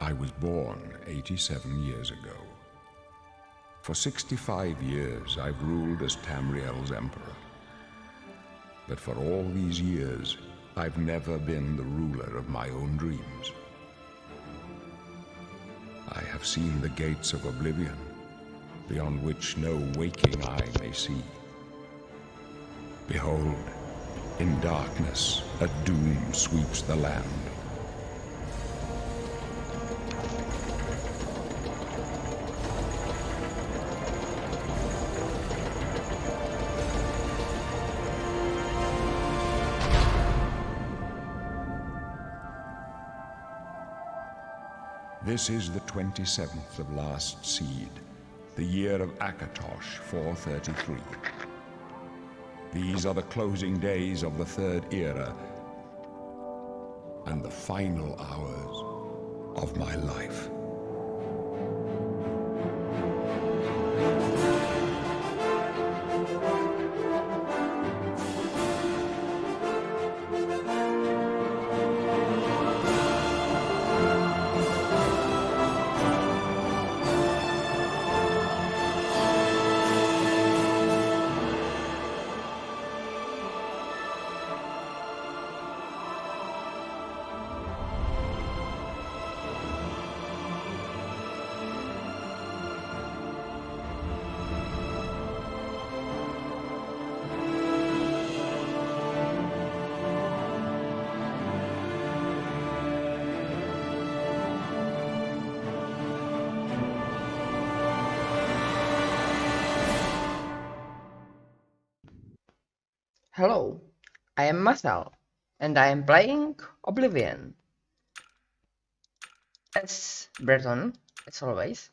I was born 87 years ago. For 65 years, I've ruled as Tamriel's emperor. But for all these years, I've never been the ruler of my own dreams. I have seen the gates of Oblivion, beyond which no waking eye may see. Behold, in darkness, a doom sweeps the land. This is the 27th of last seed, the year of Akatosh 433. These are the closing days of the Third Era and the final hours of my life. Hello, I am Marcel, and I am playing Oblivion. As Breton, as always.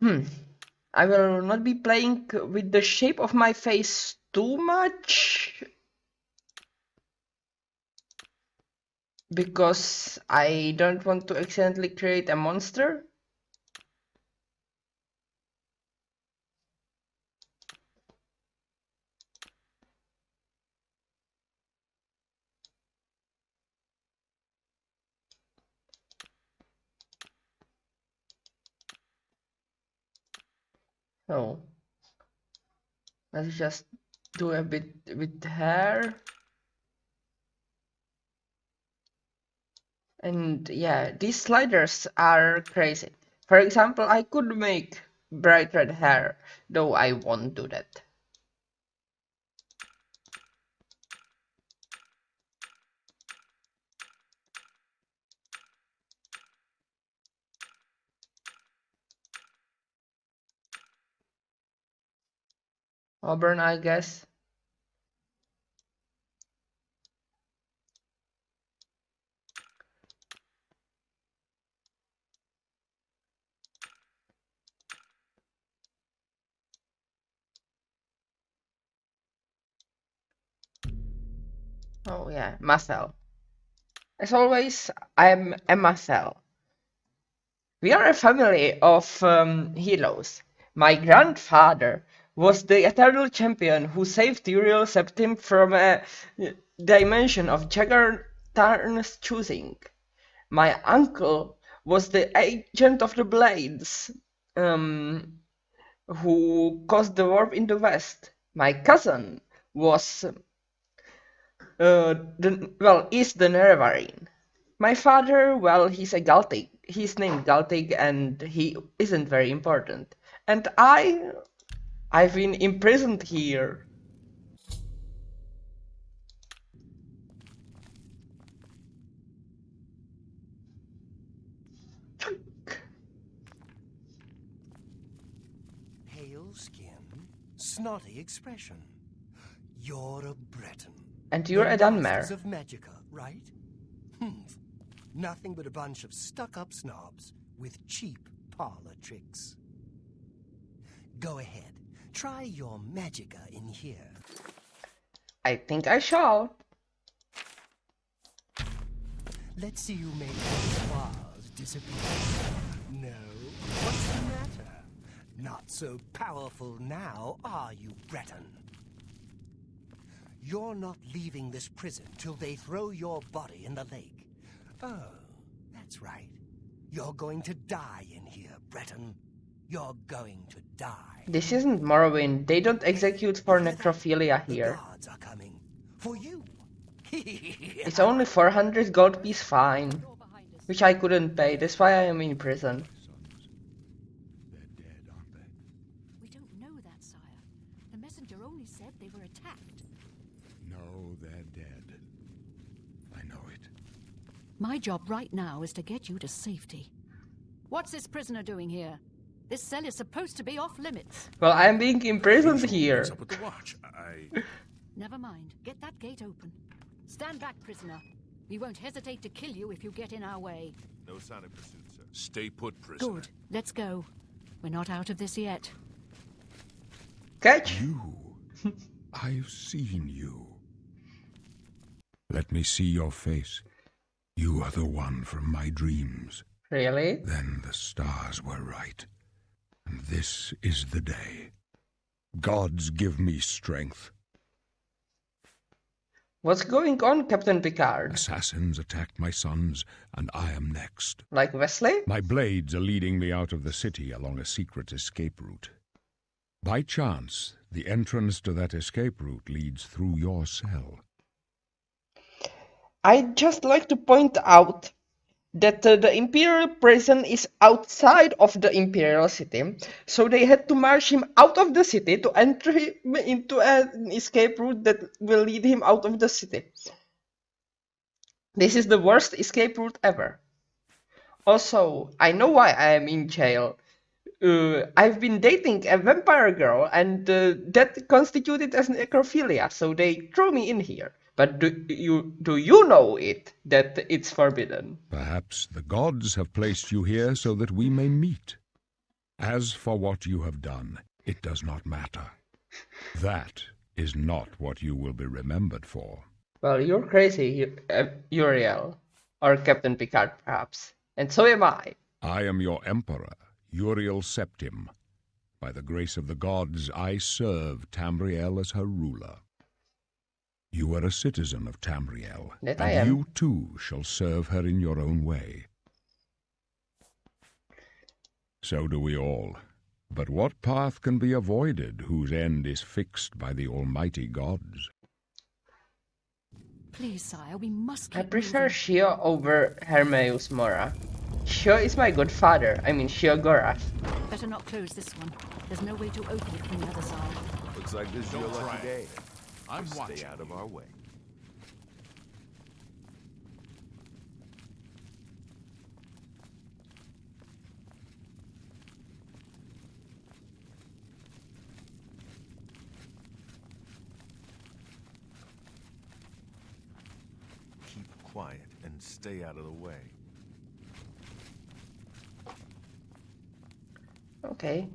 I will not be playing with the shape of my face too much, because I don't want to accidentally create a monster. So let's just do a bit with hair. And yeah, these sliders are crazy. For example, I could make bright red hair, though I won't do that. Auburn, I guess. Oh yeah, Marcel. As always, I'm a Marcel. We are a family of heroes. My grandfather was the eternal champion who saved Uriel Septim from a dimension of Jaggertarn's choosing. My uncle was the agent of the Blades, who caused the warp in the West. My cousin was is the Nerevarine. My father, well, he's a Galtic. He's named Galtic and he isn't very important. And I've been imprisoned here. Pale skin, snotty expression. You're a Breton. And you're a Dunmer. Of Magica, right? Nothing but a bunch of stuck-up snobs with cheap parlor tricks. Go ahead, try your Magica in here. I think I shall. Let's see you make the bars disappear. No? What's the matter? Not so powerful now, are you, Breton? You're not leaving this prison till they throw your body in the lake. Oh, That's right. You're going to die in here, Breton. You're going to die. This isn't Morrowind. They don't execute for necrophilia The here. guards are coming. For you. It's only 400 gold piece fine, which I couldn't pay. That's why I am in prison. They're dead, aren't they? We don't know that, sire. The messenger only said they were attacked. No, they're dead. I know it. My job right now is to get you to safety. What's this prisoner doing here? This cell is supposed to be off limits. Well, I'm being imprisoned here. What's up with the watch? Never mind. Get that gate open. Stand back, prisoner. We won't hesitate to kill you if you get in our way. No sign of pursuit, sir. Stay put, prisoner. Good. Let's go. We're not out of this yet. Catch! You. I've seen you. Let me see your face. You are the one from my dreams. Really? Then the stars were right. And this is the day. Gods give me strength. What's going on, Captain Picard? Assassins attacked my sons, and I am next. Like Wesley? My blades are leading me out of the city along a secret escape route. By chance, the entrance to that escape route leads through your cell. I'd just like to point out that the Imperial prison is outside of the Imperial city, so they had to march him out of the city to enter him into an escape route that will lead him out of the city. This is the worst escape route ever. Also, I know why I am in jail. I've been dating a vampire girl, and that constituted as necrophilia, so they threw me in here. But do you know it, that it's forbidden? Perhaps the gods have placed you here so that we may meet. As for what you have done, it does not matter. That is not what you will be remembered for. Well, you're crazy, Uriel. Or Captain Picard, perhaps. And so am I. I am your emperor, Uriel Septim. By the grace of the gods, I serve Tamriel as her ruler. You are a citizen of Tamriel, That and I am. you too shall serve her in your own way. So do we all. But what path can be avoided whose end is fixed by the almighty gods? Please, sire, we must I keep prefer moving. Shio over Hermeus Mora. Shio is my good father. I mean, Shio Gorath. Better not close this one. There's no way to open it from the other side. Looks like this is your Don't try lucky it. day. I'm Stay watching. out of our way. Keep quiet and stay out of the way. Okay.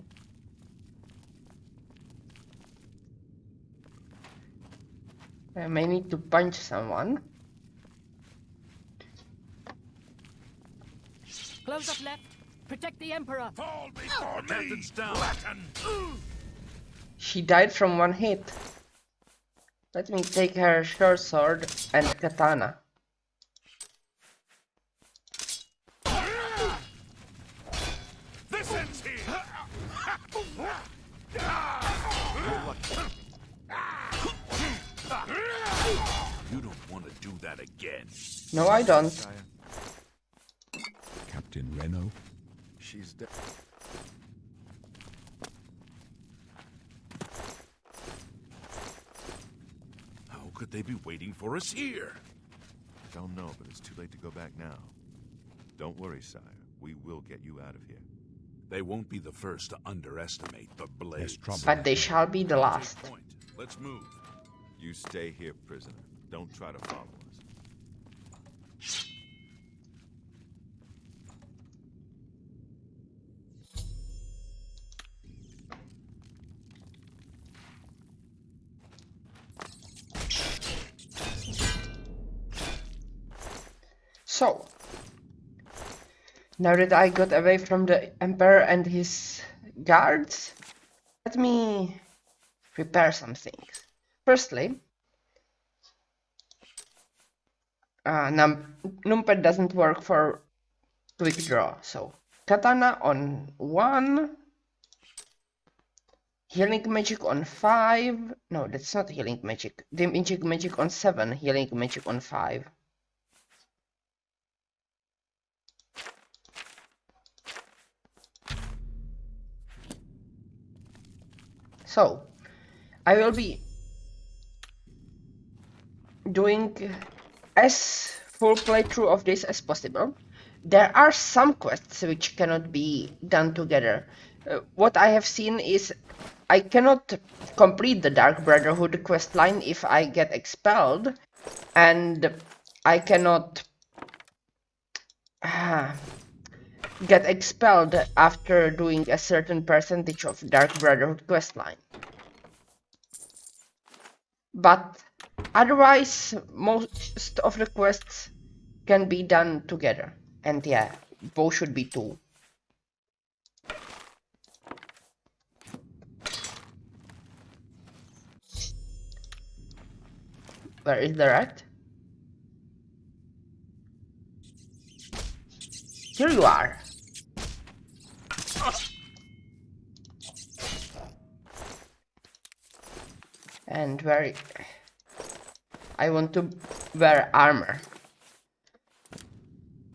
I may need to punch someone. Close up left. Protect the Emperor. Fall before me! Captain's down. She died from one hit. Let me take her short sword and katana. This ends here! You don't want to do that again. No, I don't. Sire, Captain Reno? she's dead. How could they be waiting for us here? Don't know, but it's too late to go back now. Don't worry, sire. We will get you out of here. They won't be the first to underestimate the blades. trouble. But they shall be the last. Take point. Let's move. You stay here, prisoner. Don't try to follow us. So, now that I got away from the Emperor and his guards, let me prepare some things. Firstly, numpad doesn't work for quick draw. So katana on 1, healing magic on 5. No, that's not healing magic. Damaging magic on 7, healing magic on 5. So I will be doing as full playthrough of this as possible. There are some quests which cannot be done together. What I have seen is I cannot complete the Dark Brotherhood quest line if I get expelled, and I cannot get expelled after doing a certain percentage of Dark Brotherhood quest line. But otherwise, most of the quests can be done together. And yeah, both should be 2. Where is the rat? Here you are. And where... I want to wear armor.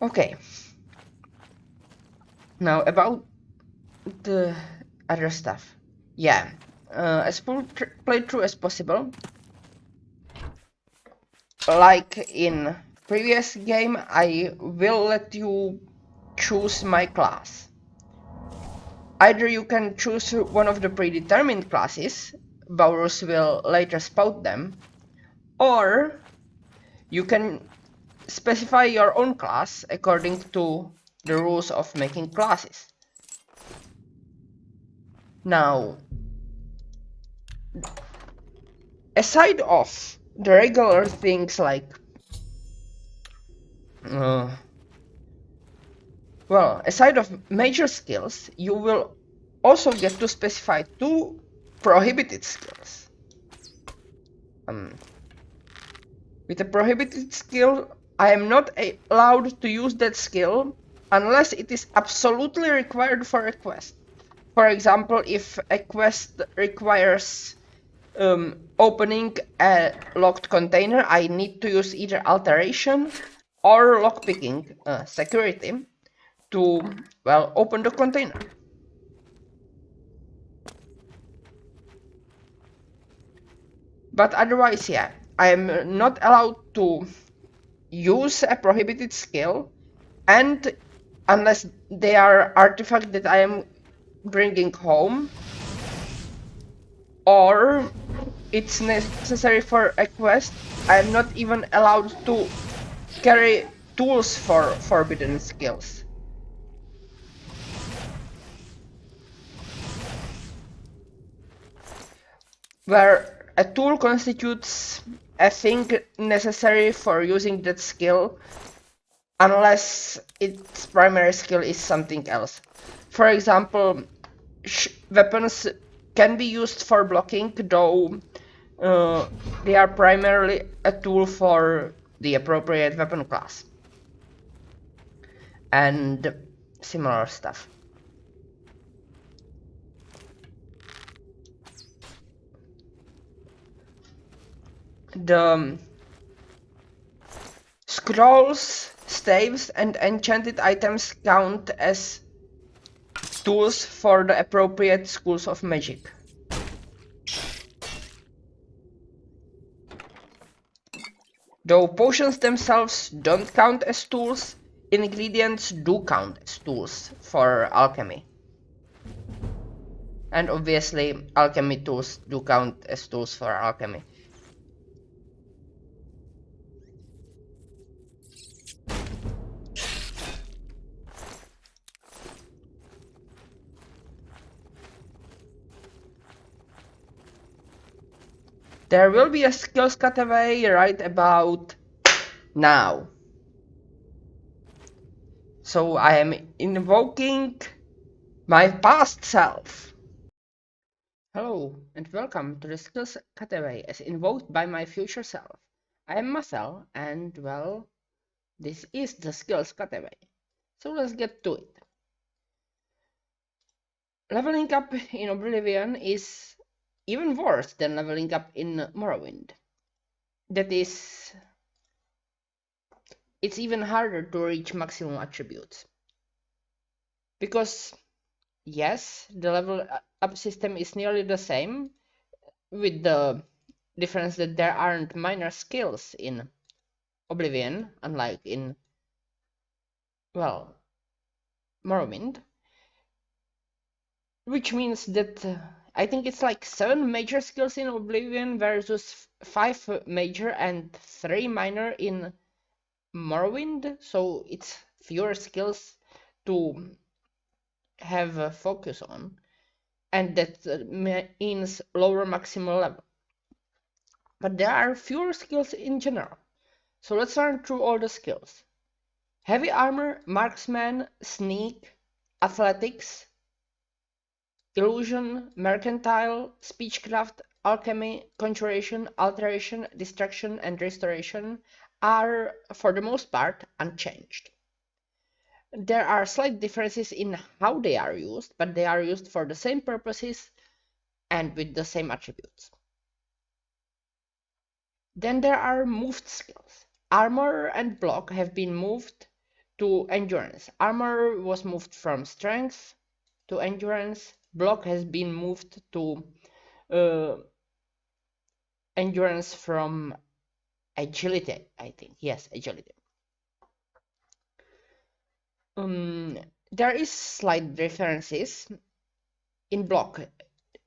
Okay. Now about the other stuff. Yeah, as full playthrough as possible. Like in previous game, I will let you choose my class. Either you can choose one of the predetermined classes, Baurus will later spout them, or you can specify your own class according to the rules of making classes. Now, aside of the regular things like well, aside of major skills, you will also get to specify 2 prohibited skills. With a prohibited skill, I am not allowed to use that skill unless it is absolutely required for a quest. For example, if a quest requires opening a locked container, I need to use either alteration or lockpicking security to, well, open the container. But otherwise, yeah, I am not allowed to use a prohibited skill, and unless they are artifacts that I am bringing home, or it's necessary for a quest, I am not even allowed to carry tools for forbidden skills. Where a tool constitutes a thing necessary for using that skill, unless its primary skill is something else. For example, weapons can be used for blocking, though they are primarily a tool for the appropriate weapon class. And similar stuff. The scrolls, staves, and enchanted items count as tools for the appropriate schools of magic. Though potions themselves don't count as tools, ingredients do count as tools for alchemy. And obviously, alchemy tools do count as tools for alchemy. There will be a skills cutaway right about now. So I am invoking my past self. Hello and welcome to the skills cutaway as invoked by my future self. I am Marcel and, well, this is the skills cutaway. So let's get to it. Leveling up in Oblivion is even worse than leveling up in Morrowind. That is, it's even harder to reach maximum attributes. Because, yes, the level up system is nearly the same, with the difference that there aren't minor skills in Oblivion, unlike in, well, Morrowind. Which means that I think it's like 7 major skills in Oblivion versus 5 major and 3 minor in Morrowind, so it's fewer skills to have a focus on, and that means lower maximal level. But there are fewer skills in general, so let's run through all the skills. Heavy armor, marksman, sneak, athletics, illusion, mercantile, speechcraft, alchemy, conjuration, alteration, distraction, and restoration are, for the most part, unchanged. There are slight differences in how they are used, but they are used for the same purposes and with the same attributes. Then there are moved skills. Armor and block have been moved to endurance. Armor was moved from strength to endurance. Block has been moved to endurance from agility, I think. Yes, agility. There is slight differences in block.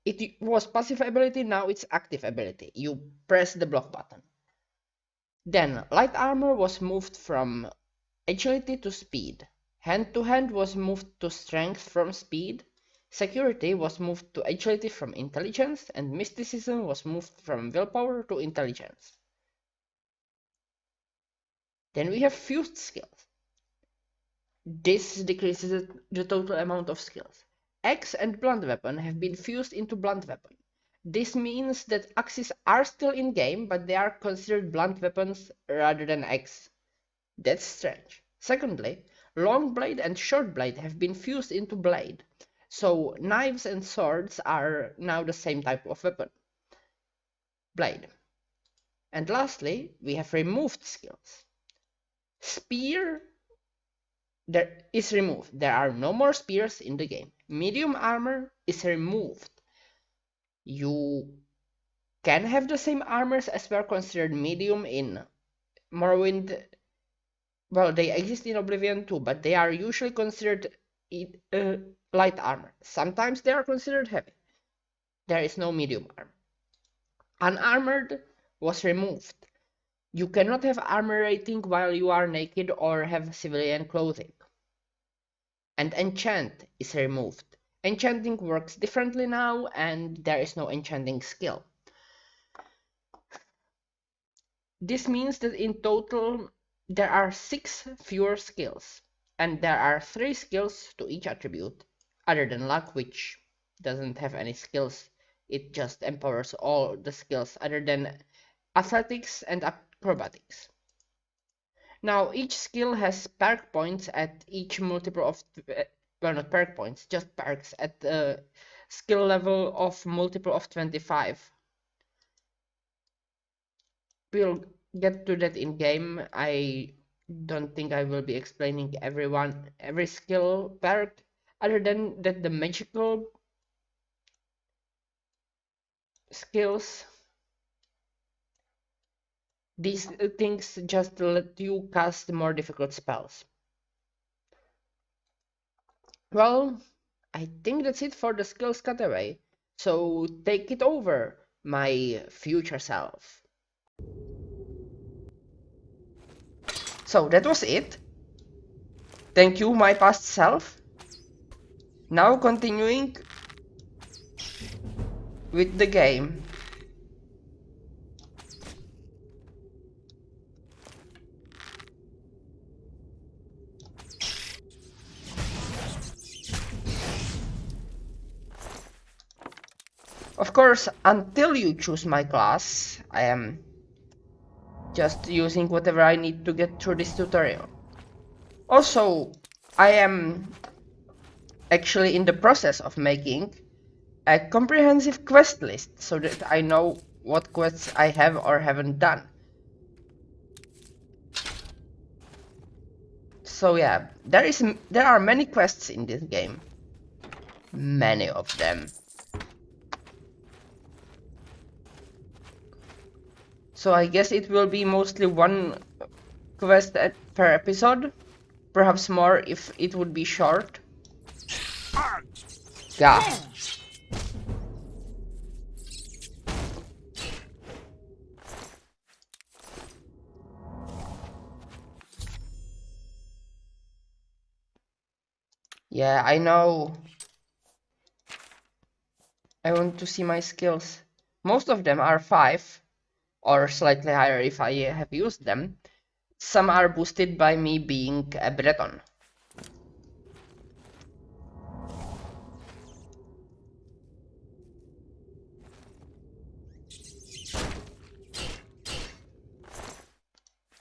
It was passive ability, now it's active ability. You press the block button. Then light armor was moved from agility to speed. Hand to hand was moved to strength from speed. Security was moved to agility from intelligence, and mysticism was moved from willpower to intelligence. Then we have fused skills. This decreases the total amount of skills. Axe and blunt weapon have been fused into blunt weapon. This means that axes are still in game, but they are considered blunt weapons rather than axe. That's strange. Secondly, long blade and short blade have been fused into blade. So knives and swords are now the same type of weapon. Blade. And lastly, we have removed skills. Spear is removed. There are no more spears in the game. Medium armor is removed. You can have the same armors as were considered medium in Morrowind. Well, they exist in Oblivion too, but they are usually considered light armor. Sometimes they are considered heavy. There is no medium armor. Unarmored was removed. You cannot have armor rating while you are naked or have civilian clothing. And enchant is removed. Enchanting works differently now, and there is no enchanting skill. This means that in total there are 6 fewer skills, and there are 3 skills to each attribute, other than luck, which doesn't have any skills. It just empowers all the skills other than athletics and acrobatics. Now, each skill has perk points at each multiple of, well, not perk points, just perks at the skill level of multiple of 25. We'll get to that in game. I don't think I will be explaining every skill perk, other than that the magical skills, these things just let you cast more difficult spells. Well, I think that's it for the skills cutaway, so take it over, my future self. So that was it. Thank you, my past self. Now continuing with the game. Of course, until you choose my class, I am just using whatever I need to get through this tutorial. Also, I am actually in the process of making a comprehensive quest list so that I know what quests I have or haven't done. So yeah, there are many quests in this game. Many of them. So I guess it will be mostly one quest per episode. Perhaps more if it would be short. Yeah. Yeah, I know. I want to see my skills. Most of them are 5 or slightly higher if I have used them. Some are boosted by me being a Breton.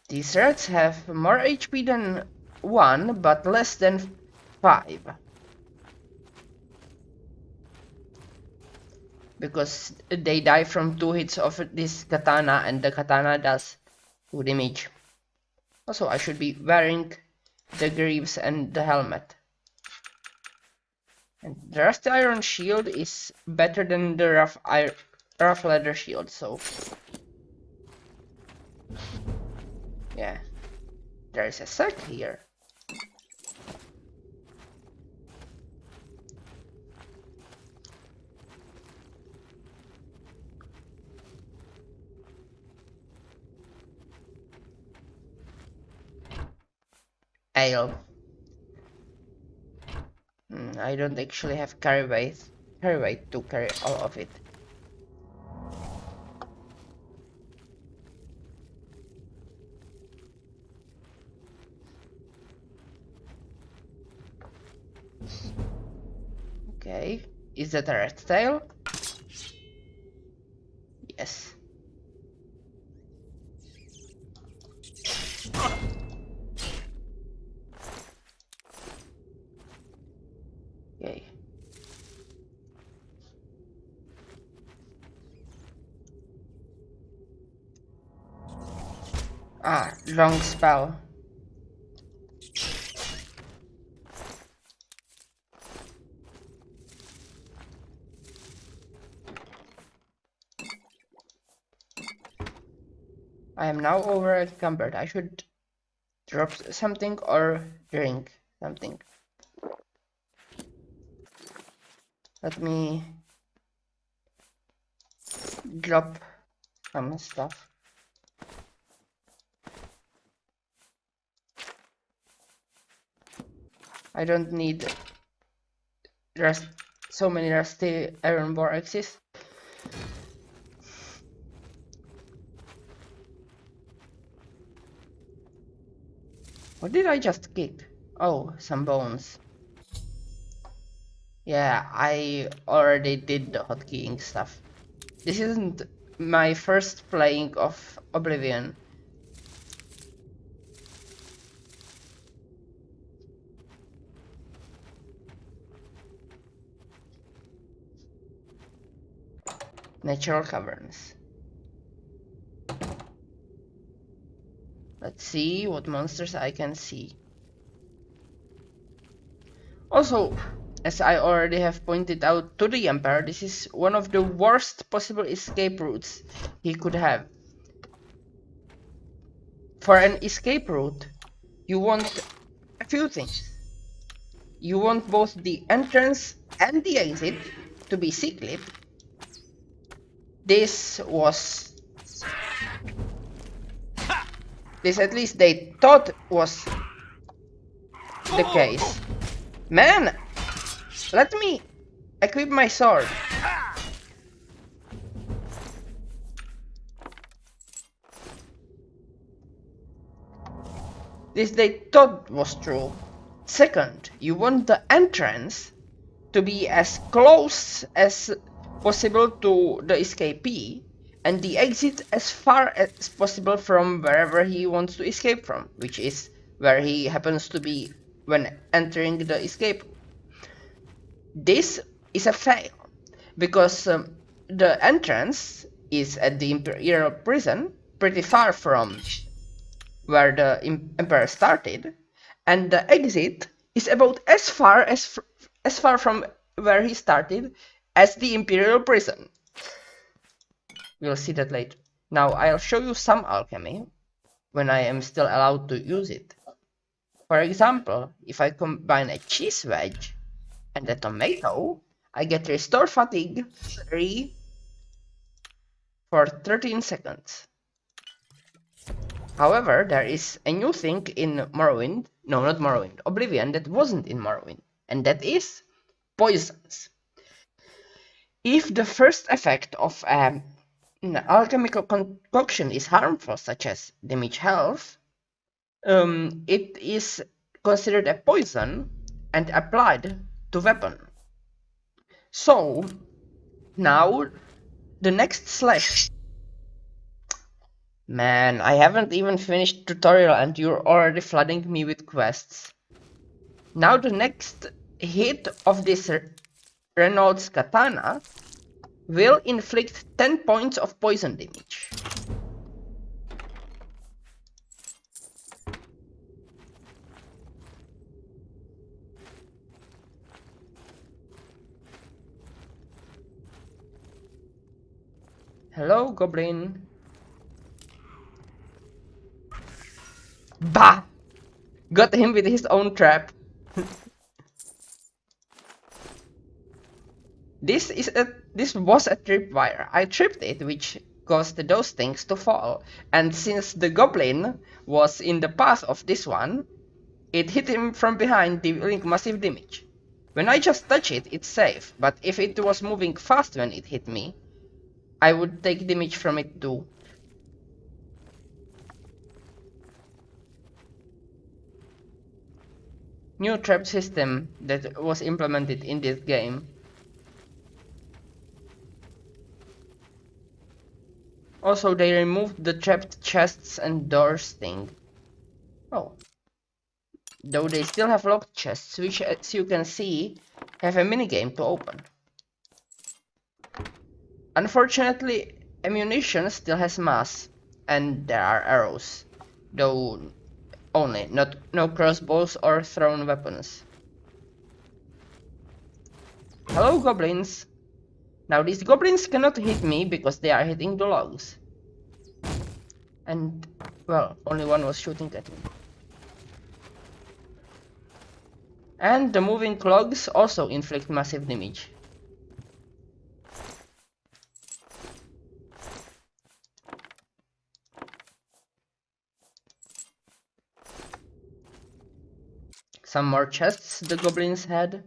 These rats have more HP than 1, but less than 5. Because they die from 2 hits of this katana, and the katana does 2 damage. Also, I should be wearing the greaves and the helmet. And the rusty iron shield is better than the rough leather shield, so... yeah. There is a sack here. Ale. I don't actually have carry weight to carry all of it. Okay, is that a red tail? Yes. Okay. Ah, long spell. I am now over encumbered. I should drop something or drink something. Let me drop some stuff. I don't need so many rusty iron boraxes. What did I just kick? Oh, some bones. Yeah, I already did the hotkeying stuff. This isn't my first playing of Oblivion. Natural caverns. Let's see what monsters I can see. Also, as I already have pointed out to the Emperor, this is one of the worst possible escape routes he could have. For an escape route, you want a few things. You want both the entrance and the exit to be secret. This at least they thought was the case. Man, let me equip my sword. This they thought was true. Second, you want the entrance to be as close as possible to the escapee, and the exit as far as possible from wherever he wants to escape from, which is where he happens to be when entering the escape. This is a fail, because the entrance is at the Imperial prison, pretty far from where the Emperor started, and the exit is about as far from where he started as the Imperial prison. We'll see that later. Now I'll show you some alchemy when I am still allowed to use it. For example, if I combine a cheese wedge and a tomato, I get Restore Fatigue 3 for 13 seconds. However, there is a new thing in Morrowind, no, not Morrowind, Oblivion, that wasn't in Morrowind, and that is poisons. If the first effect of an alchemical concoction is harmful, such as damage health, it is considered a poison and applied to weapon. So now the next slash. Man, I haven't even finished tutorial and you're already flooding me with quests. Now the next hit of this Renault's katana will inflict 10 points of poison damage. Hello, Goblin. Bah! Got him with his own trap. This was a tripwire. I tripped it, which caused those things to fall. And since the goblin was in the path of this one, it hit him from behind, dealing massive damage. When I just touch it, it's safe, but if it was moving fast when it hit me, I would take damage from it too. New trap system that was implemented in this game. Also, they removed the trapped chests and doors thing. Oh. Though they still have locked chests, which, as you can see, have a minigame to open. Unfortunately, ammunition still has mass, and there are arrows, though only, no crossbows or thrown weapons. Hello, goblins! Now these goblins cannot hit me because they are hitting the logs. And, well, only one was shooting at me. And the moving clogs also inflict massive damage. Some more chests the goblins had.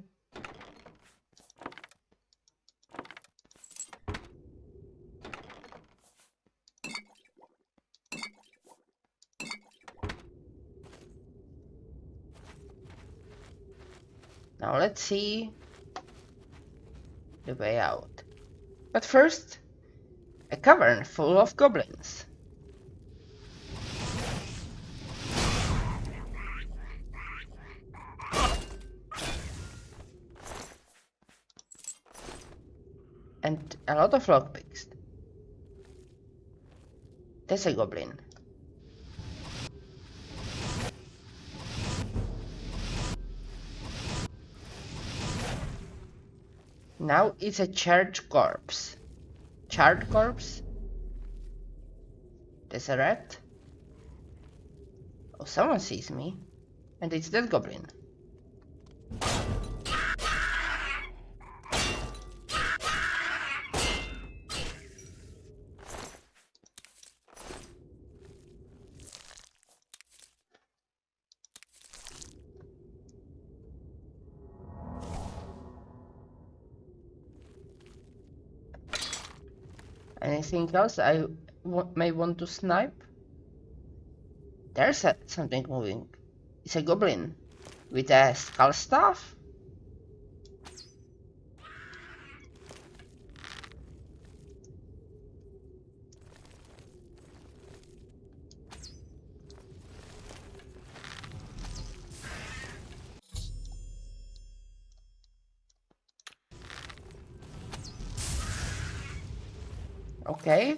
Now let's see the way out. But first, a cavern full of goblins. And a lot of lockpicks. That's a goblin. Now it's a charred corpse. Charred corpse? There's a rat. Oh, someone sees me. And it's that goblin. Anything else I may want to snipe? There's something moving. It's a goblin with a skull staff. Okay.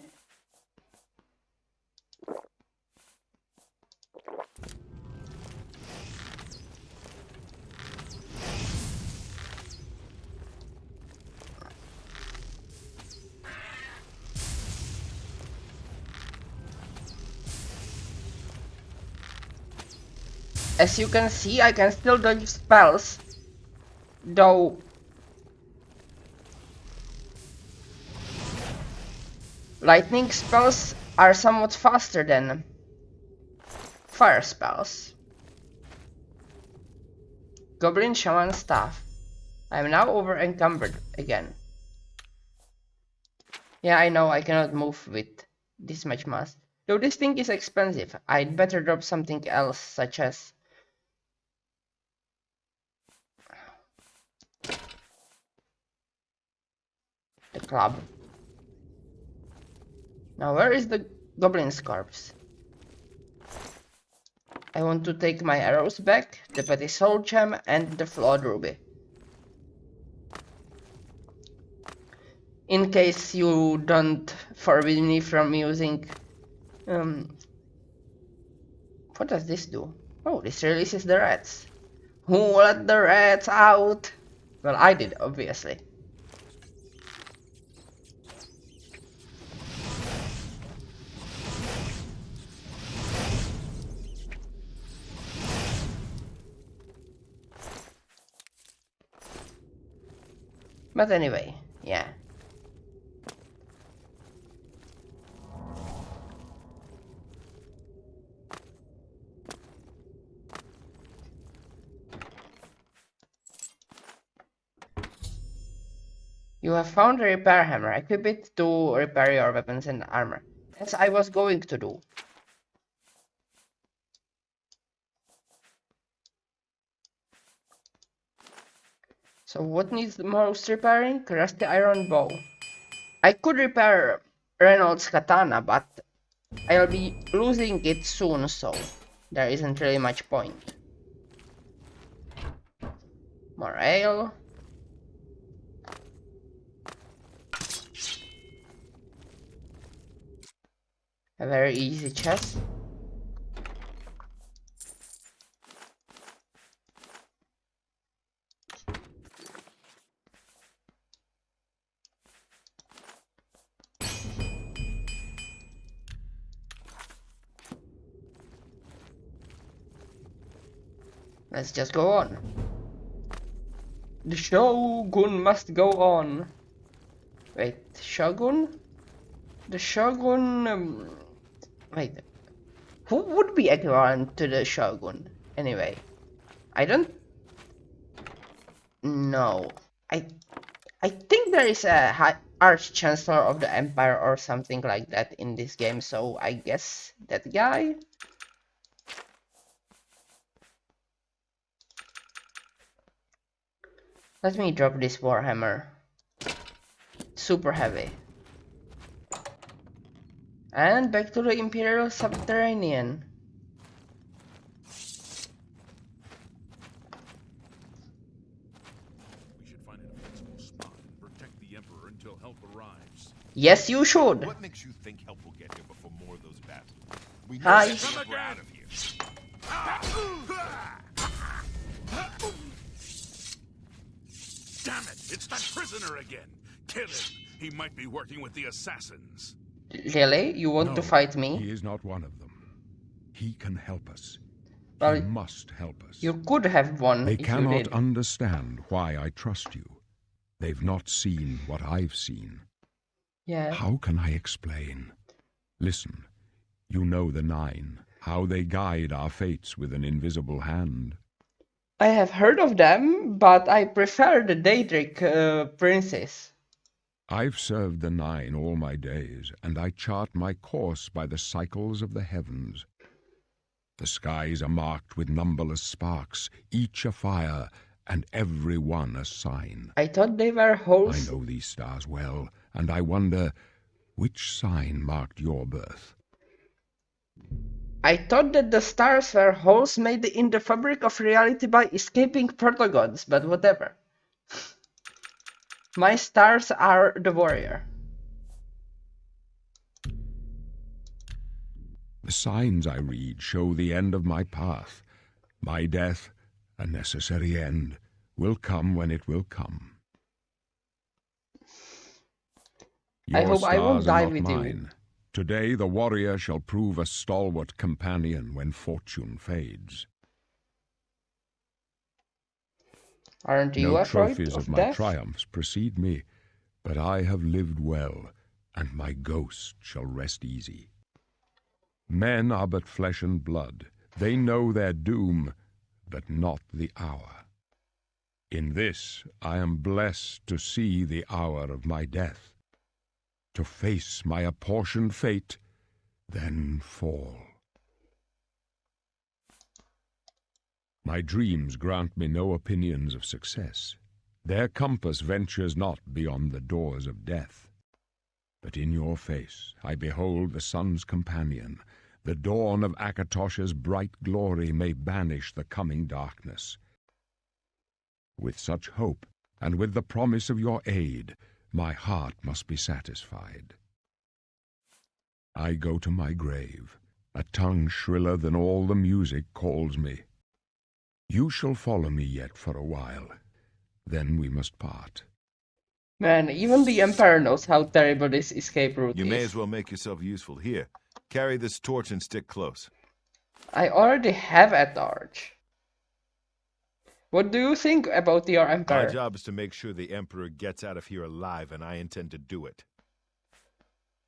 As you can see, I can still dodge spells, though lightning spells are somewhat faster than fire spells. Goblin Shaman Staff. I am now over encumbered again. Yeah, I know I cannot move with this much mass. Though this thing is expensive, I'd better drop something else, such as the club. Now where is the goblin's corpse? I want to take my arrows back, the petty soul gem, and the flawed ruby. In case you don't forbid me from using... what does this do? Oh, this releases the rats. Who let the rats out? Well, I did, obviously. But anyway, yeah. You have found a repair hammer. Equip it to repair your weapons and armor. As I was going to do. So what needs the most repairing? Rusty iron bow. I could repair Reynolds' katana, but I'll be losing it soon, so there isn't really much point. More ale. A very easy chest. Let's just go on. The Shogun must go on. Wait, Shogun? The Shogun... wait. Who would be equivalent to the Shogun? Anyway. I don't... know. I think there is a Arch-Chancellor of the Empire or something like that in this game, so I guess that guy? Let me drop this warhammer. Super heavy. And back to the Imperial Subterranean. We should find an defensible spot and protect the Emperor until help arrives. Yes, you should. What makes you think help will get here before more of those bastards? We know Hi. that we're out of here. Damn it! It's that prisoner again! Kill him! He might be working with the assassins. Really? You want to No, fight me? He is not one of them. He can help us. Well, He must help us. you could have won They if you cannot did. understand why I trust you. They've not seen what I've seen. Yeah. How can I explain? Listen, you know the Nine, how they guide our fates with an invisible hand. I have heard of them, but I prefer the Daedric princes. I've served the Nine all my days, and I chart my course by the cycles of the heavens. The skies are marked with numberless sparks, each a fire, and every one a sign. I thought they were I holes. know these stars well, and I wonder, which sign marked your birth? I thought that the stars were holes made in the fabric of reality by escaping protogods, but whatever. My stars are the warrior. The signs I read show the end of my path. My death, a necessary end, will come when it will come. I Your hope I won't stars die are not with you. mine. Today the warrior shall prove a stalwart companion when fortune fades. Aren't you No afraid trophies of my death? triumphs precede me, but I have lived well, and my ghost shall rest easy. Men are but flesh and blood. They know their doom, but not the hour. In this I am blessed to see the hour of my death, to face my apportioned fate, then fall. My dreams grant me no opinions of success. Their compass ventures not beyond the doors of death. But in your face I behold the sun's companion. The dawn of Akatosh's bright glory may banish the coming darkness. With such hope, and with the promise of your aid, my heart must be satisfied. I go to my grave. A tongue shriller than all the music calls me. You shall follow me yet for a while. Then we must part. Man, even the Empire knows how terrible this escape route You is. may as well make yourself useful. Here, carry this torch and stick close. I already have a torch. What do you think about your My Empire? job is to make sure the Emperor gets out of here alive, and I intend to do it.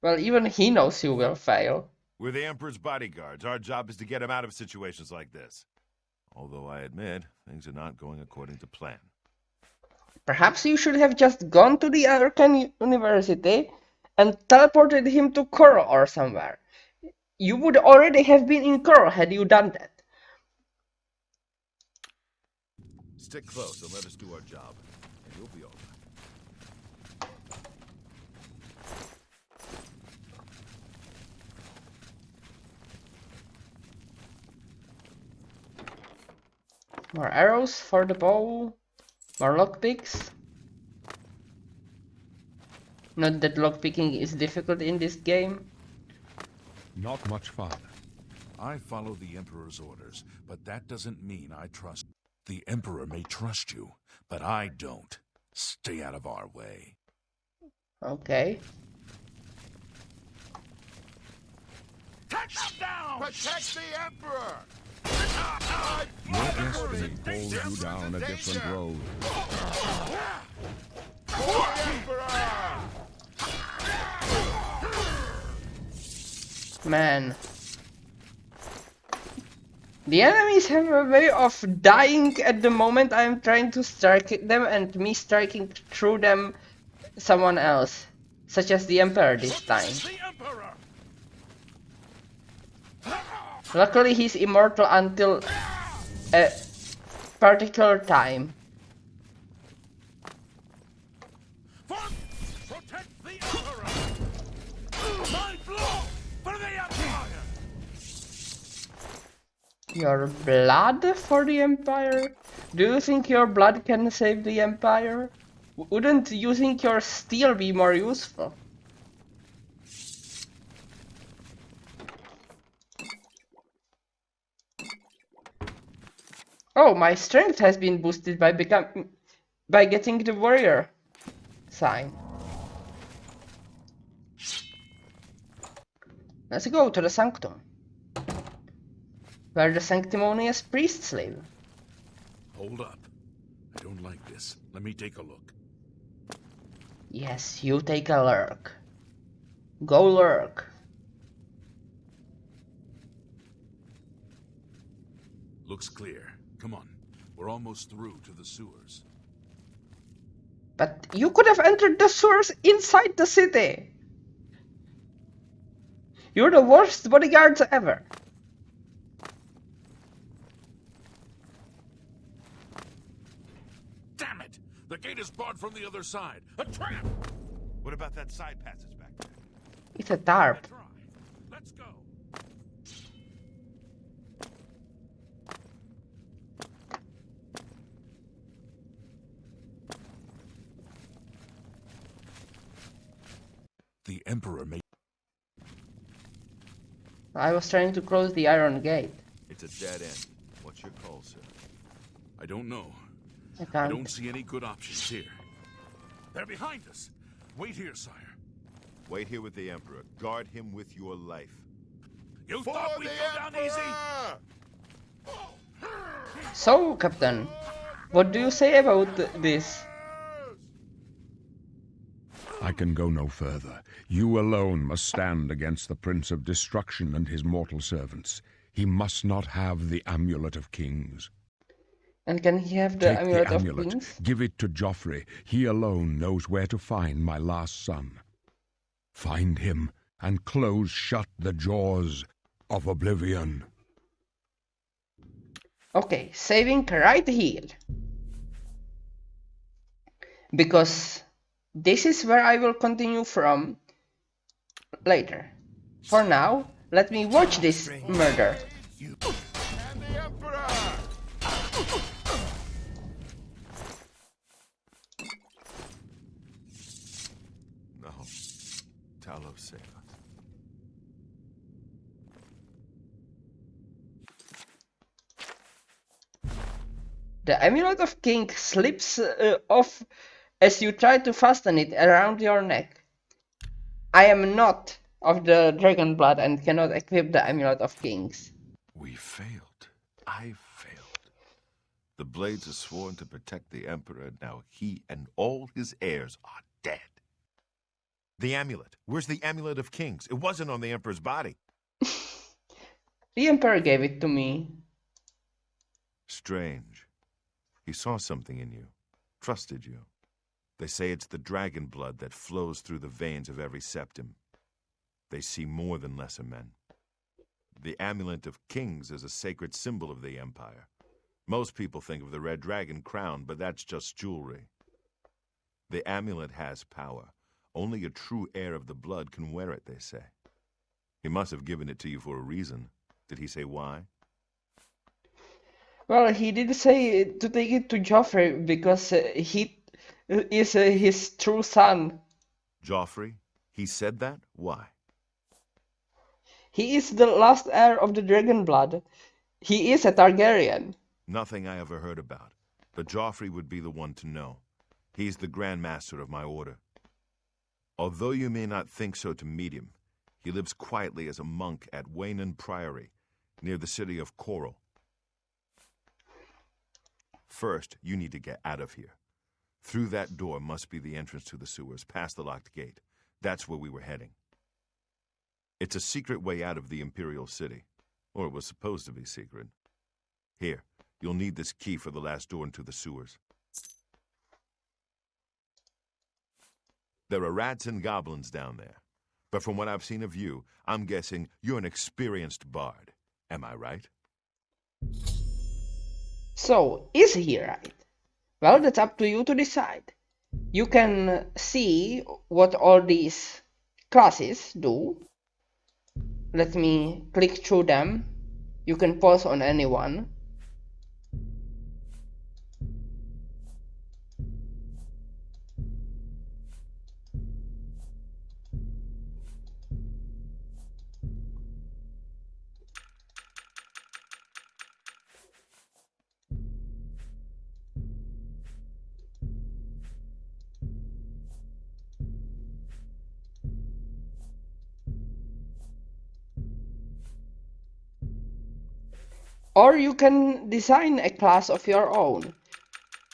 Well, even he knows you will fail. We're the Emperor's bodyguards. Our job is to get him out of situations like this. Although I admit, things are not going according to plan. Perhaps you should have just gone to the Arcan University and teleported him to Kuro or somewhere. You would already have been in Kuro had you done that. Stick close and let us do our job, and you'll be all right. More arrows for the bow. More lockpicks. Not that lockpicking is difficult in this game. Not much farther. I follow the Emperor's orders, but that doesn't mean I trust. The Emperor may trust you, but I don't. Stay out of our way. Okay. Take them down! Protect the Emperor! Your destiny calls you down a different road. Man. The enemies have a way of dying at the moment I am trying to strike them and me striking through them someone else. Such as the Emperor this time. The Emperor! Luckily he's immortal until a particular time. Protect the Emperor! My blow for the Empire! Your blood for the Empire? Do you think your blood can save the Empire? Wouldn't using your steel be more useful? Oh, my strength has been boosted by getting the warrior sign. Let's go to the sanctum, where the sanctimonious priests live. Hold up. I don't like this. Let me take a look. Yes, you take a lurk. Go lurk. Looks clear. Come on. We're almost through to the sewers. But you could have entered the sewers inside the city. You're the worst bodyguards ever. Damn it! The gate is barred from the other side. A trap! What about that side passage back there? It's a tarp. Try. Let's go. The Emperor may... I was trying to close the iron gate. It's a dead end. What's your call, sir? I don't know. I I can't. don't see any good options here. They're behind us. Wait here, sire. Wait here with the Emperor. Guard him with your life. You thought we'd go down easy? So, Captain, what do you say about this? I can go no further. You alone must stand against the Prince of Destruction and his mortal servants. He must not have the Amulet of Kings. And can he have the Take Amulet the of amulet, Kings? give it to Joffrey. He alone knows where to find my last son. Find him and close shut the jaws of Oblivion. Okay, saving right here. Because this is where I will continue from later. For now, let me watch this murder. And the Emperor! No. Talos save us. The Amulet of King slips off as you try to fasten it around your neck. I am not of the dragon blood and cannot equip the Amulet of Kings. We failed. I failed. The blades are sworn to protect the Emperor. Now he and all his heirs are dead. The amulet. Where's the Amulet of Kings? It wasn't on the Emperor's body. The Emperor gave it to me. Strange. He saw something in you. Trusted you. They say it's the dragon blood that flows through the veins of every septim. They see more than lesser men. The Amulet of Kings is a sacred symbol of the Empire. Most people think of the red dragon crown, but that's just jewelry. The amulet has power. Only a true heir of the blood can wear it, they say. He must have given it to you for a reason. Did he say why? Well, he did say to take it to Joffrey because he is his true son. Joffrey? He said that? Why? He is the last heir of the dragon blood. He is a Targaryen. Nothing I ever heard about. But Joffrey would be the one to know. He's the Grand Master of my order. Although you may not think so to meet him, he lives quietly as a monk at Waynon Priory, near the city of Coral. First, you need to get out of here. Through that door must be the entrance to the sewers, past the locked gate. That's where we were heading. It's a secret way out of the Imperial City. Or it was supposed to be secret. Here, you'll need this key for the last door into the sewers. There are rats and goblins down there. But from what I've seen of you, I'm guessing you're an experienced bard. Am I right? So, is he right? Well, that's up to you to decide. You can see what all these classes do. Let me click through them. You can pause on any one. Or you can design a class of your own.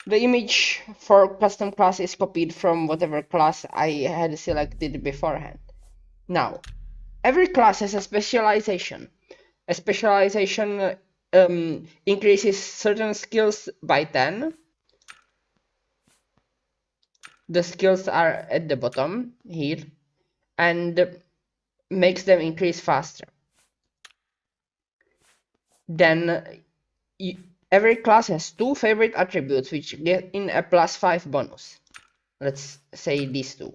The image for custom class is copied from whatever class I had selected beforehand. Now, every class has a specialization. A specialization increases certain skills by 10. The skills are at the bottom here and makes them increase faster. Then every class has 2 favorite attributes which get in a +5 bonus. Let's say these 2.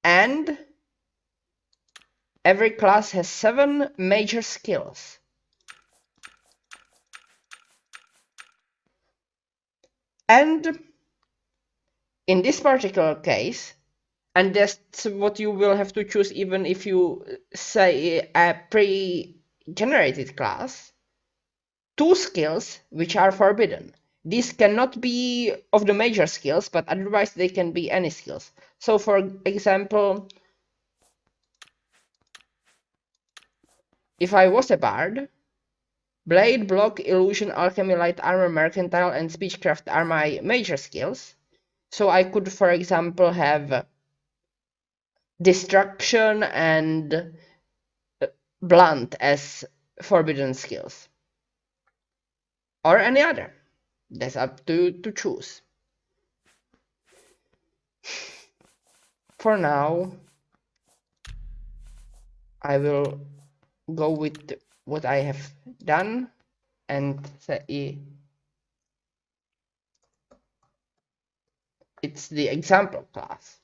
And every class has 7 major skills. And in this particular case, And that's what you will have to choose even if you say a pre-generated class. 2 skills which are forbidden. These cannot be of the major skills, but otherwise they can be any skills. So for example, if I was a bard, blade, block, illusion, alchemy, light armor, mercantile, and speechcraft are my major skills. So I could, for example, have destruction and blunt as forbidden skills. Or any other. That's up to you to choose. For now, I will go with what I have done and say it's the example class.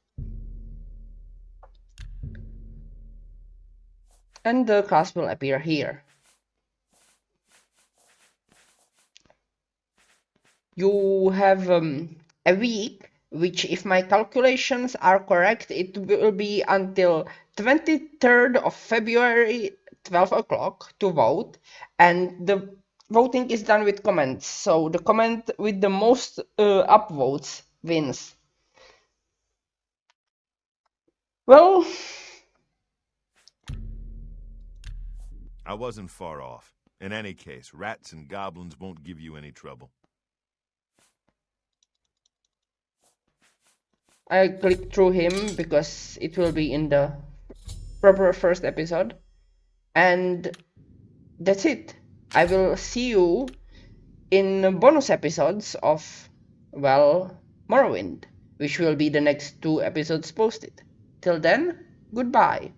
And the class will appear here. You have a week, which if my calculations are correct, it will be until 23rd of February, 12 o'clock to vote. And the voting is done with comments. So the comment with the most upvotes wins. Well, I wasn't far off. In any case, rats and goblins won't give you any trouble. I clicked through him because it will be in the proper first episode. And that's it. I will see you in bonus episodes of, well, Morrowind, which will be the next 2 episodes posted. Till then, goodbye.